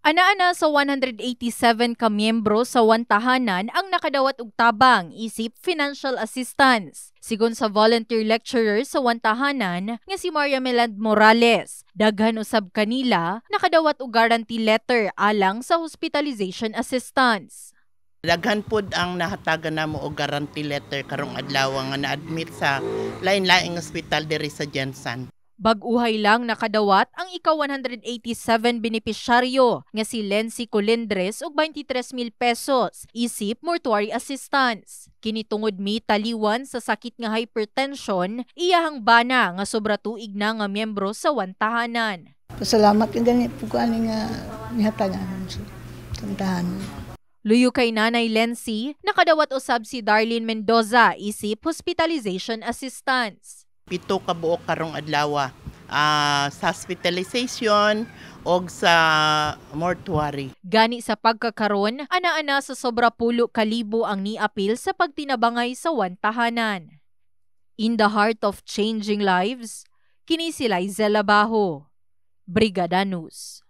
Ana-ana sa 187 ka miyembro sa wantahanan ang nakadawat og tabang isip financial assistance. Sigon sa volunteer lecturer sa wantahanan nga si Maria Melad Morales, daghan usab kanila nakadawat og guarantee letter alang sa hospitalization assistance. Daghan pod ang nahatagan namo og guarantee letter karong adlaw nga na-admit sa lain-laing ospital diri sa Jensen. Bag-uhay lang nakadawat ang ika-187 benepisyaryo nga si Lency Colindres og 23,000 pesos isip mortuary assistance. Kini tungod mi taliwan sa sakit nga hypertension, iyahang bana nga sobra tuig na nga miyembro sa wantahanan. Pasalamat yung ganit po ko ani nga nihatagan sa tantahanan. Luyo kay Nanay Lency, nakadawat usab si Darlene Mendoza isip hospitalization assistance. 7 ka buok karong adlaw sa hospitalization o sa mortuary. Gani sa pagkakaron, ana-ana sa sobra 10,000 ang niapil sa pagtinabangay sa wantahanan. In the heart of changing lives, kini si Liza Labajo, Brigada News.